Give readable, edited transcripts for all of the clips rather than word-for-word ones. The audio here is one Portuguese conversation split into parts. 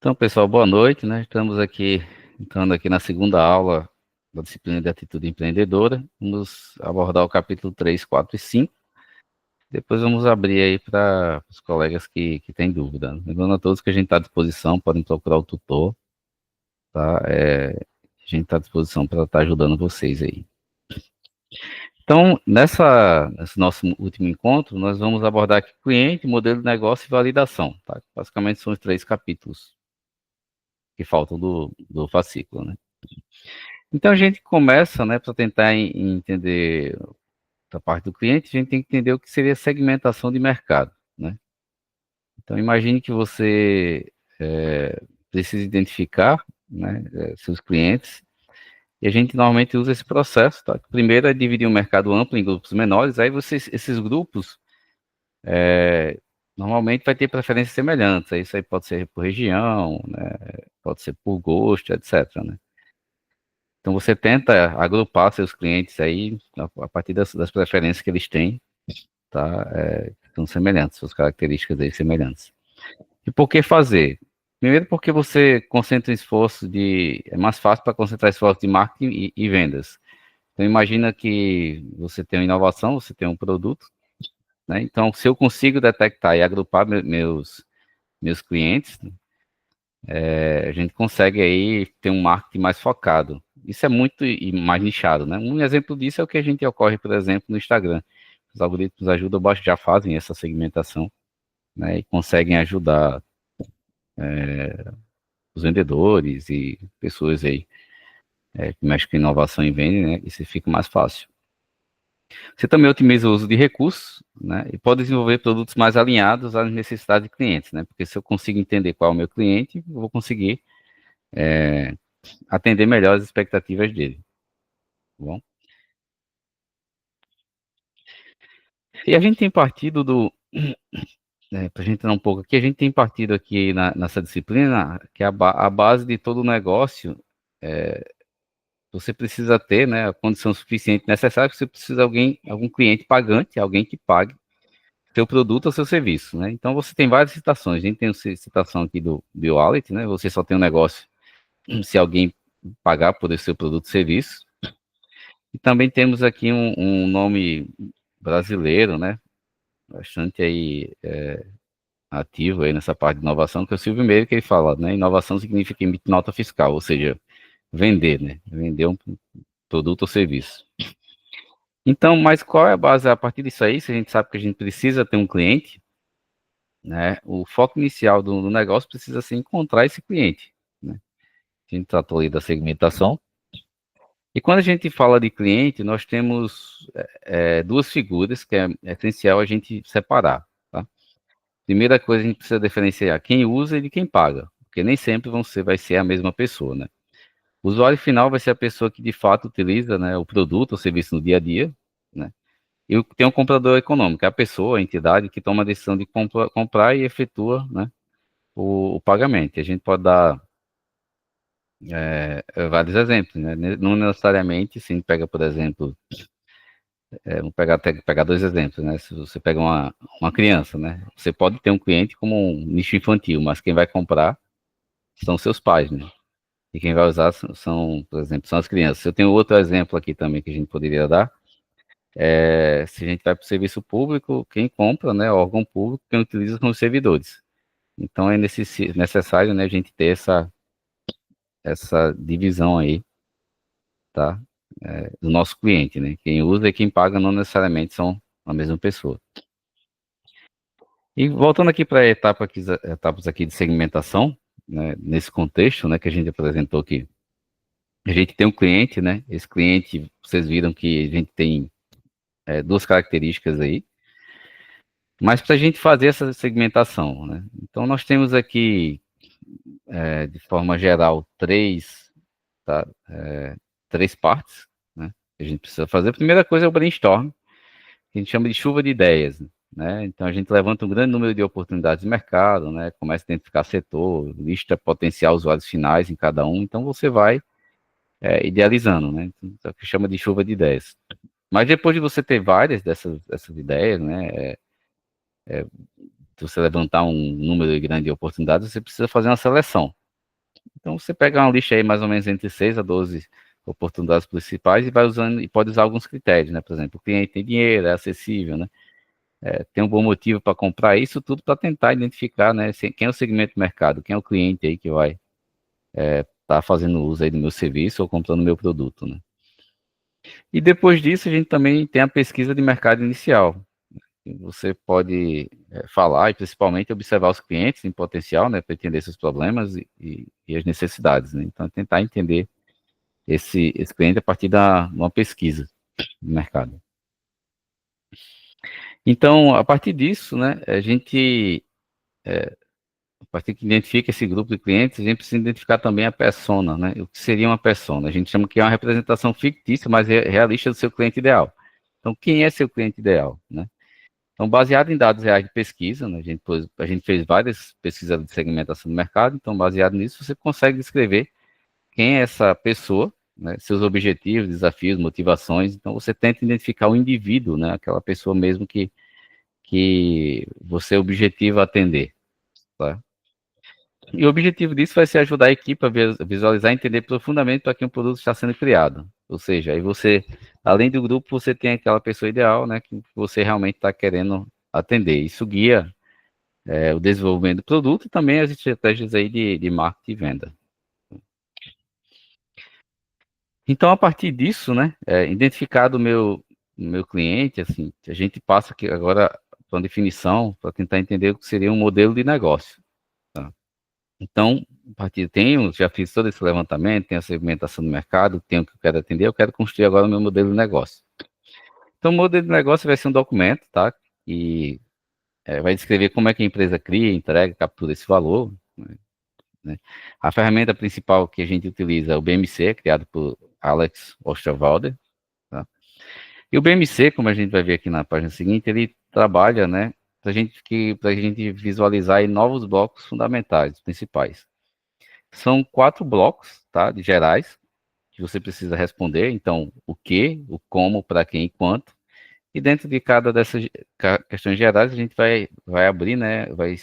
Então, pessoal, boa noite, né? Estamos aqui, entrando aqui na segunda aula da disciplina de atitude empreendedora. Vamos abordar o capítulo 3, 4 e 5. Depois vamos abrir aí para os colegas que têm dúvida. Lembrando a todos que a gente está à disposição, podem procurar o tutor, tá? A gente está à disposição para estar ajudando vocês aí. Então, nesse nosso último encontro, nós vamos abordar aqui cliente, modelo de negócio e validação, tá? Basicamente são os três capítulos que faltam do fascículo, né? Então a gente começa, né, para tentar entender a parte do cliente, a gente tem que entender o que seria segmentação de mercado, né? Então imagine que você precisa identificar, né, seus clientes, e a gente normalmente usa esse processo, tá? Primeiro é dividir o mercado amplo em grupos menores, aí esses grupos normalmente vai ter preferências semelhantes, isso aí pode ser por região, né, pode ser por gosto, etc, né? Então você tenta agrupar seus clientes aí a partir das preferências que eles têm, tá? São semelhantes, suas características aí semelhantes. E por que fazer? Primeiro porque você concentra esforço é mais fácil para concentrar esforço de marketing e vendas. Então imagina que você tem uma inovação, você tem um produto, né? Então se eu consigo detectar e agrupar meus clientes, a gente consegue aí ter um marketing mais focado. Isso é muito e mais nichado, né? Um exemplo disso é o que a gente ocorre, por exemplo, no Instagram. Os algoritmos ajudam, já fazem essa segmentação, né? E conseguem ajudar os vendedores e pessoas aí que mexem com inovação e vendem, né? Isso fica mais fácil. Você também otimiza o uso de recursos, né? E pode desenvolver produtos mais alinhados às necessidades de clientes, né? Porque se eu consigo entender qual é o meu cliente, eu vou conseguir atender melhor as expectativas dele, tá bom? E a gente tem partido para a gente entrar um pouco aqui, a gente tem partido aqui nessa disciplina, que é a base de todo o negócio, você precisa ter, né, a condição suficiente necessária, você precisa de algum cliente pagante, alguém que pague seu produto ou seu serviço, né? Então você tem várias citações, a gente tem citação aqui do BioWallet, né, você só tem um negócio se alguém pagar por esse seu produto ou serviço, e também temos aqui um nome brasileiro, né, bastante aí ativo aí nessa parte de inovação, que é o Silvio Meire, que ele fala, né? Inovação significa emitir nota fiscal, ou seja, vender, né? Vender um produto ou serviço. Então, mas qual é a base? A partir disso aí, se a gente sabe que a gente precisa ter um cliente, né? O foco inicial do negócio precisa ser encontrar esse cliente, né? A gente tratou aí da segmentação. E quando a gente fala de cliente, nós temos duas figuras que é essencial a gente separar, tá? Primeira coisa, a gente precisa diferenciar quem usa e de quem paga, porque nem sempre vai ser a mesma pessoa, né? O usuário final vai ser a pessoa que de fato utiliza, né, o produto ou serviço no dia a dia, né? E tem um comprador econômico, é a pessoa, a entidade que toma a decisão de comprar e efetua, né, o pagamento. E a gente pode dar vários exemplos, né? Não necessariamente, se a gente pega, por exemplo, vamos pegar dois exemplos, né? Se você pega uma criança, né? Você pode ter um cliente como um nicho infantil, mas quem vai comprar são seus pais, né? E quem vai usar por exemplo, são as crianças. Eu tenho outro exemplo aqui também que a gente poderia dar. Se a gente vai para o serviço público, quem compra, né, órgão público, quem utiliza são os servidores. Então é necessário, né, a gente ter essa divisão aí, tá? Do nosso cliente, né? Quem usa e quem paga não necessariamente são a mesma pessoa. E voltando aqui para etapas aqui de segmentação, né, nesse contexto, né, que a gente apresentou aqui, a gente tem um cliente, né? Esse cliente, vocês viram que a gente tem duas características aí, mas para a gente fazer essa segmentação, né? Então nós temos aqui, de forma geral, tá? Três partes, né? Que a gente precisa fazer. A primeira coisa é o brainstorm, que a gente chama de chuva de ideias, né? Então a gente levanta um grande número de oportunidades de mercado, né? Começa a identificar setor, lista potencial usuários finais em cada um. Então você vai idealizando, né? Então, é o que chama de chuva de ideias. Mas depois de você ter várias dessas ideias, né? você levantar um número grande de oportunidades, você precisa fazer uma seleção. Então você pega uma lista aí mais ou menos entre 6 a 12 oportunidades principais e vai usando, e pode usar alguns critérios, né? Por exemplo, o cliente tem dinheiro, é acessível, né? Tem um bom motivo para comprar isso tudo para tentar identificar, né? Quem é o segmento do mercado, quem é o cliente aí que vai estar fazendo uso aí do meu serviço ou comprando meu produto, né? E depois disso a gente também tem a pesquisa de mercado inicial. Você pode falar e principalmente observar os clientes em potencial, né, para entender seus problemas e as necessidades, né? Então, tentar entender esse cliente a partir de uma pesquisa de mercado. Então, a partir disso, né, a partir que identifica esse grupo de clientes, a gente precisa identificar também a persona, né? O que seria uma persona? A gente chama que é uma representação fictícia, mas realista do seu cliente ideal. Então, quem é seu cliente ideal, né? Então, baseado em dados reais de pesquisa, né, a gente fez várias pesquisas de segmentação do mercado, então, baseado nisso, você consegue descrever quem é essa pessoa, né, seus objetivos, desafios, motivações. Então, você tenta identificar o indivíduo, né, aquela pessoa mesmo que você objetiva atender. Tá? E o objetivo disso vai ser ajudar a equipe a visualizar e entender profundamente para que um produto está sendo criado. Ou seja, aí você, além do grupo, você tem aquela pessoa ideal, né, que você realmente está querendo atender. Isso guia o desenvolvimento do produto e também as estratégias aí de marketing e venda. Então, a partir disso, né, identificado o meu cliente, assim, a gente passa aqui agora para uma definição, para tentar entender o que seria um modelo de negócio. Tá? Então, a partir já fiz todo esse levantamento, tenho a segmentação do mercado, tenho o que eu quero atender, eu quero construir agora o meu modelo de negócio. Então, o modelo de negócio vai ser um documento, tá? E vai descrever como é que a empresa cria, entrega, captura esse valor, né? A ferramenta principal que a gente utiliza é o BMC, criado por Alex Osterwalder. Tá? E o BMC, como a gente vai ver aqui na página seguinte, ele trabalha, né, para a gente visualizar aí novos blocos fundamentais, principais. São 4 blocos, tá, de gerais, que você precisa responder. Então, o que, o como, para quem e quanto. E dentro de cada dessas questões gerais, a gente vai abrir, né, vai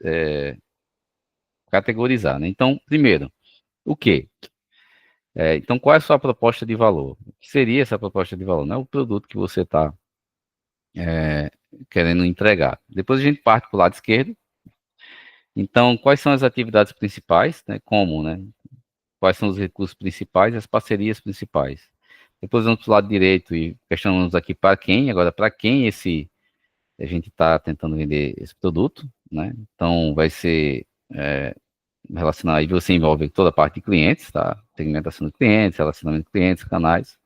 é, categorizar, né? Então, primeiro, o que? Então, qual é a sua proposta de valor? O que seria essa proposta de valor? Não é o produto que você está querendo entregar. Depois a gente parte para o lado esquerdo. Então, quais são as atividades principais, né? Como, né? Quais são os recursos principais e as parcerias principais. Depois vamos para o lado direito e questionamos aqui para quem. Agora, para quem a gente está tentando vender esse produto, né? Então, vai ser relacionado, aí você envolve toda a parte de clientes, tá? Segmentação de clientes, relacionamento de clientes, canais.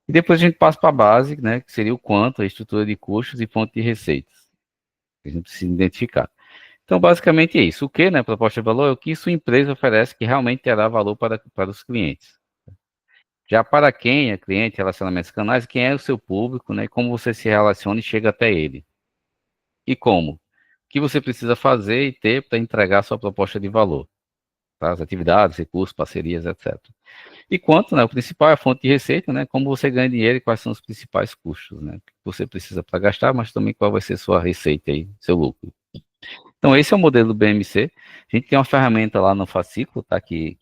E depois a gente passa para a base, né, que seria o quanto, a estrutura de custos e fonte de receitas, que a gente precisa identificar. Então, basicamente é isso. O que, né, proposta de valor, é o que sua empresa oferece que realmente terá valor para os clientes. Já para quem é cliente, relacionamentos canais, quem é o seu público, né, como você se relaciona e chega até ele. E como? O que você precisa fazer e ter para entregar sua proposta de valor. Tá? As atividades, recursos, parcerias, etc. E quanto, né? O principal é a fonte de receita, né? Como você ganha dinheiro e quais são os principais custos, né? Que você precisa para gastar, mas também qual vai ser sua receita aí, seu lucro. Então, esse é o modelo do BMC. A gente tem uma ferramenta lá no fascículo, tá? Que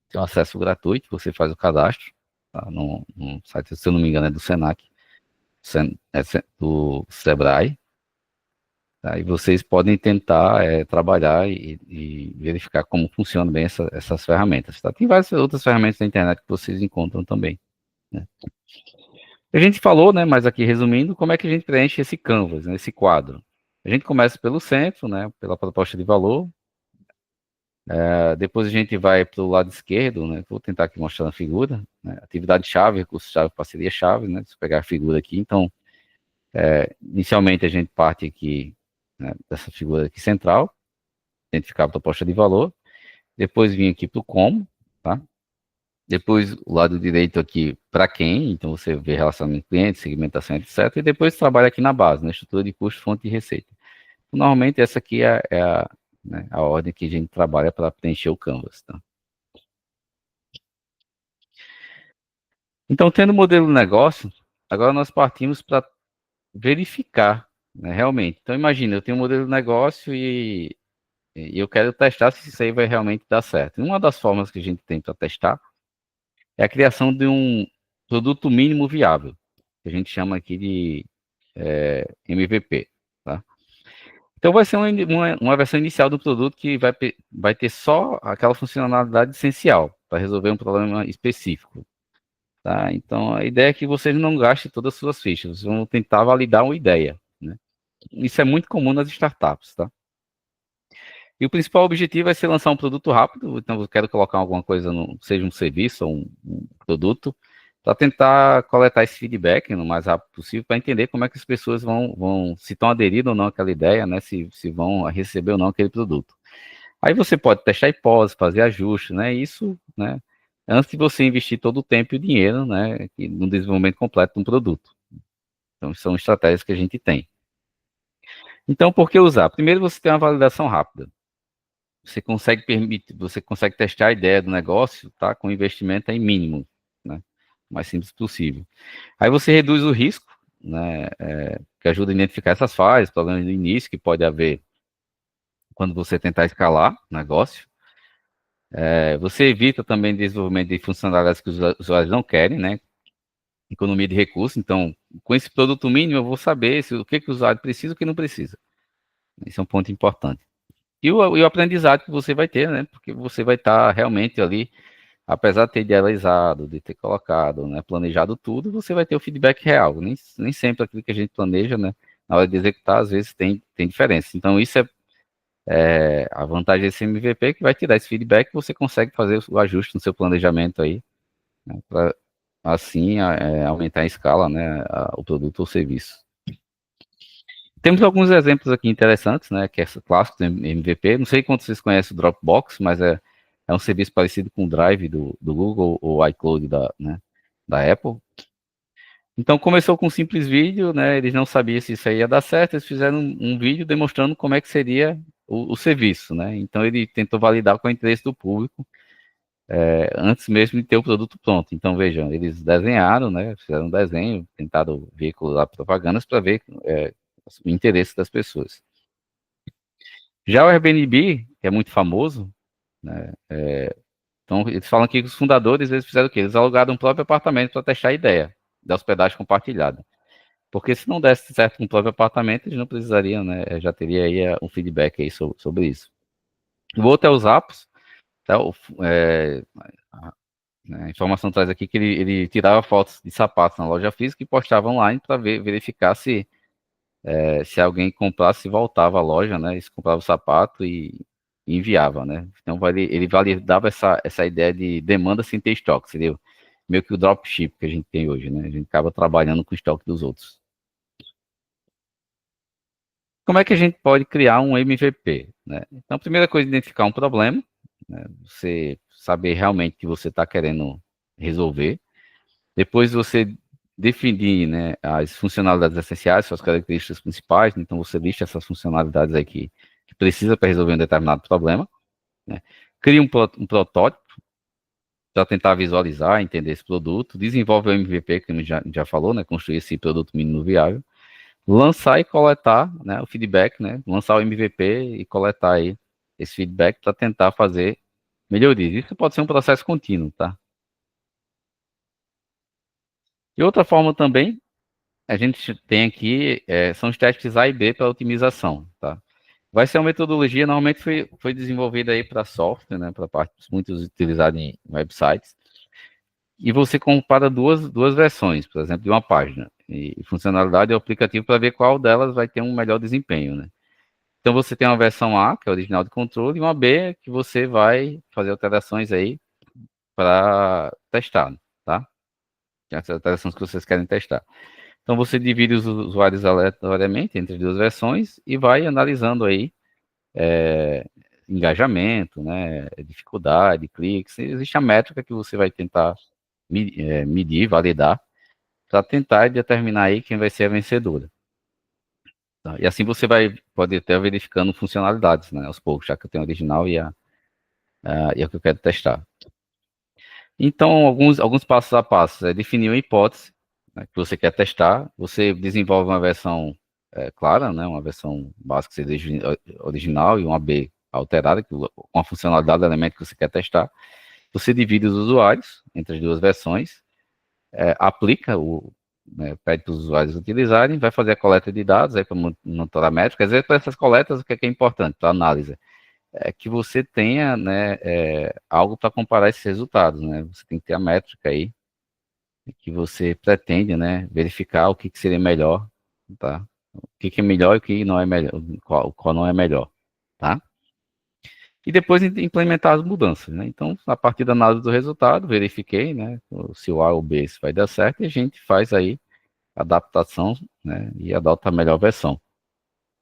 tem um acesso gratuito, você faz o cadastro, tá? No site, se eu não me engano, é do Senac, do Sebrae. Tá? E vocês podem tentar trabalhar e verificar como funcionam bem essas ferramentas. Tá? Tem várias outras ferramentas na internet que vocês encontram também. Né? A gente falou, né, mas aqui resumindo, como é que a gente preenche esse canvas, né, esse quadro. A gente começa pelo centro, né, pela proposta de valor. Depois a gente vai para o lado esquerdo, né, vou tentar aqui mostrar na figura, né, atividade-chave, recurso-chave, parceria-chave, né, se eu pegar a figura aqui. Então, inicialmente a gente parte aqui, né, dessa figura aqui central, identificar a proposta de valor. Depois vim aqui para o como, tá? Depois o lado direito aqui para quem, então você vê relacionamento de cliente, segmentação, etc. E depois trabalha aqui na base, na estrutura de custo, fonte de receita. Normalmente essa aqui né, a ordem que a gente trabalha para preencher o canvas. Tá? Então, tendo o modelo de negócio, agora nós partimos para verificar né, realmente. Então, imagina, eu tenho um modelo de negócio e eu quero testar se isso aí vai realmente dar certo. E uma das formas que a gente tem para testar é a criação de um produto mínimo viável, que a gente chama aqui de MVP, tá? Então vai ser uma versão inicial do produto que vai ter só aquela funcionalidade essencial para resolver um problema específico, tá? Então a ideia é que vocês não gastem todas as suas fichas, vocês vão tentar validar uma ideia, né? Isso é muito comum nas startups, tá? E o principal objetivo vai ser lançar um produto rápido, então eu quero colocar alguma coisa, seja um serviço ou um produto, para tentar coletar esse feedback no mais rápido possível, para entender como é que as pessoas se estão aderindo ou não àquela ideia, né, se vão receber ou não aquele produto. Aí você pode testar hipóteses, fazer ajustes, né, isso, né, antes de você investir todo o tempo e o dinheiro, né, no desenvolvimento completo de um produto. Então, são estratégias que a gente tem. Então, por que usar? Primeiro, você tem uma validação rápida. Você consegue testar a ideia do negócio, tá? Com investimento aí mínimo, né? O mais simples possível. Aí você reduz o risco, né? Que ajuda a identificar essas falhas, problemas no início que pode haver quando você tentar escalar o negócio. Você evita também desenvolvimento de funcionalidades que os usuários não querem, né? Economia de recursos. Então, com esse produto mínimo, eu vou saber o que o usuário precisa e o que não precisa. Esse é um ponto importante. E o aprendizado que você vai ter, né? Porque você vai estar realmente ali, apesar de ter idealizado, de ter colocado, né, planejado tudo, você vai ter o feedback real. Nem sempre aquilo que a gente planeja, né, na hora de executar, às vezes tem diferença. Então, isso é a vantagem desse MVP, que vai te dar esse feedback, você consegue fazer o ajuste no seu planejamento aí, né, para assim aumentar a escala, né, o produto ou serviço. Temos alguns exemplos aqui interessantes, né, que é clássico do MVP. Não sei quanto vocês conhecem o Dropbox, mas é um serviço parecido com o Drive do Google ou o iCloud né, da Apple. Então começou com um simples vídeo, né? Eles não sabiam se isso aí ia dar certo, eles fizeram um vídeo demonstrando como é que seria o serviço, né? Então ele tentou validar com o interesse do público antes mesmo de ter o produto pronto. Então vejam, eles desenharam, né? Fizeram um desenho, tentaram veicular propagandas para ver o interesse das pessoas. Já o Airbnb, que é muito famoso, né? Então eles falam que os fundadores eles fizeram o quê? Eles alugaram um próprio apartamento para testar a ideia da hospedagem compartilhada. Porque se não desse certo com o próprio apartamento, eles não precisariam, né? Já teria aí um feedback aí sobre isso. O outro é os apps, tá? A informação traz aqui que ele tirava fotos de sapatos na loja física e postava online para verificar se alguém comprasse, voltava à loja, né? Se comprava o sapato e enviava, né? Então ele validava essa ideia de demanda sem ter estoque, seria meio que o dropship que a gente tem hoje, né? A gente acaba trabalhando com o estoque dos outros. Como é que a gente pode criar um MVP, né? Então, a primeira coisa é identificar um problema, né? Você saber realmente o que você está querendo resolver. Depois você definir, né, as funcionalidades essenciais, suas características principais. Então você lista essas funcionalidades aí que precisa para resolver um determinado problema, né? Cria um protótipo para tentar visualizar, entender esse produto. Desenvolve o MVP, que a gente já falou, né? Construir esse produto mínimo viável. Lançar e coletar, né, o feedback, né? Lançar o MVP e coletar aí esse feedback para tentar fazer melhorias. Isso pode ser um processo contínuo, tá? E outra forma também, a gente tem aqui, são os testes A e B para otimização, tá? Vai ser uma metodologia, normalmente foi desenvolvida aí para software, né, para partes muito utilizada em websites, e você compara duas versões, por exemplo, de uma página, e funcionalidade do aplicativo para ver qual delas vai ter um melhor desempenho, né? Então você tem uma versão A, que é original de controle, e uma B, que você vai fazer alterações aí para testar, tá? As alterações que vocês querem testar. Então você divide os usuários aleatoriamente entre as duas versões e vai analisando aí engajamento, né, dificuldade, cliques. Existe a métrica que você vai tentar medir, validar, para tentar determinar aí quem vai ser a vencedora. Tá? E assim você pode até verificando funcionalidades, né, aos poucos, já que eu tenho a original e a que eu quero testar. Então, alguns passos a passos é definir uma hipótese, né, que você quer testar, você desenvolve uma versão clara, né, uma versão básica seria original e uma B alterada, com a funcionalidade do elemento que você quer testar. Você divide os usuários entre as duas versões, aplica pede para os usuários utilizarem, vai fazer a coleta de dados aí para monitorar métricas. Às vezes, para essas coletas, o que é importante para análise? É que você tenha, né, algo para comparar esses resultados, né? Você tem que ter a métrica aí que você pretende, né, verificar o que seria melhor, tá? O que é melhor e o que não é melhor, qual não é melhor, tá? E depois implementar as mudanças, né? Então, a partir da análise do resultado, verifiquei, né, se o A ou o B vai dar certo e a gente faz aí a adaptação, né, e adota a melhor versão.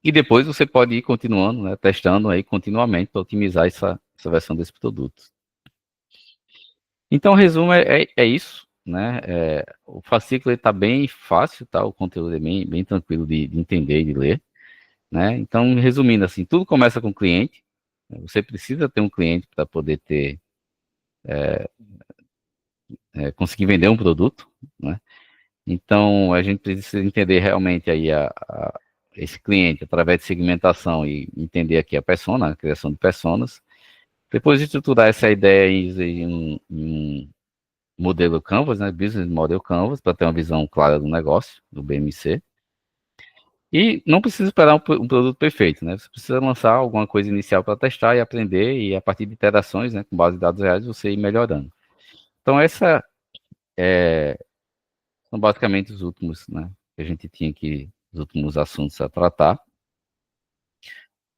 E depois você pode ir continuando, né, testando aí continuamente para otimizar essa versão desse produto. Então, o resumo é isso, né? O fascículo está bem fácil, tá? O conteúdo é bem tranquilo de entender e de ler, né? Então, resumindo assim, tudo começa com o cliente. Né? Você precisa ter um cliente para poder conseguir vender um produto, né? Então, a gente precisa entender realmente aí esse cliente através de segmentação e entender aqui a persona, a criação de personas. Depois de estruturar essa ideia em um modelo Canvas, né, Business Model Canvas, para ter uma visão clara do negócio, do BMC. E não precisa esperar um produto perfeito, né? Você precisa lançar alguma coisa inicial para testar e aprender, e a partir de interações, né, com base de dados reais, você ir melhorando. Então, são basicamente os últimos, né, que a gente tinha aqui, os últimos assuntos a tratar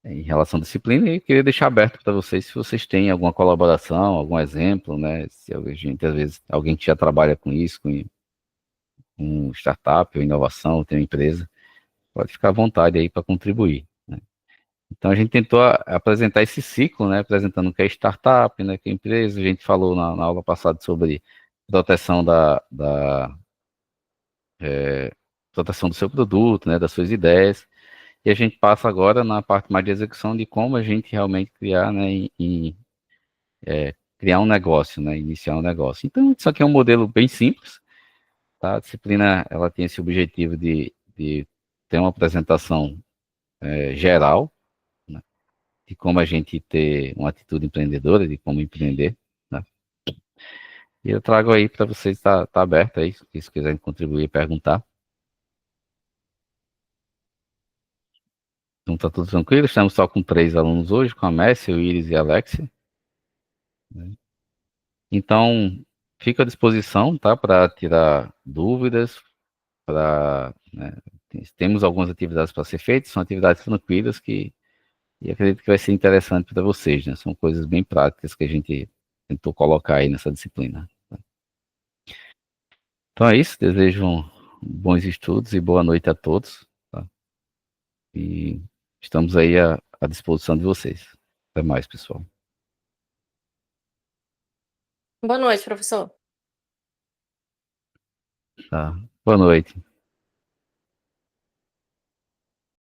em relação à disciplina, e queria deixar aberto para vocês se vocês têm alguma colaboração, algum exemplo, né? Se a gente, às vezes, alguém que já trabalha com isso, com startup ou inovação, tem uma empresa, pode ficar à vontade aí para contribuir. Né? Então a gente tentou apresentar esse ciclo, né? Apresentando o que é startup, né? Que é empresa. A gente falou na aula passada sobre proteção proteção do seu produto, né? Das suas ideias. E a gente passa agora na parte mais de execução de como a gente realmente criar, né? Criar um negócio, né? Iniciar um negócio. Então isso aqui é um modelo bem simples, tá? A disciplina ela tem esse objetivo de ter uma apresentação geral, né, de como a gente ter uma atitude empreendedora, de como empreender, né? E eu trago aí para vocês, tá aberto aí, se quiserem contribuir e perguntar. Então tá tudo tranquilo, estamos só com 3 alunos hoje, com a Messi, o Iris e a Alexia, né? Então, fico à disposição, tá, para tirar dúvidas, né, temos algumas atividades para ser feitas, são atividades tranquilas e acredito que vai ser interessante para vocês, né? São coisas bem práticas que a gente tentou colocar aí nessa disciplina. Então é isso, desejo bons estudos e boa noite a todos, tá? E estamos aí à disposição de vocês. Até mais, pessoal. Boa noite, professor. Tá. Boa noite.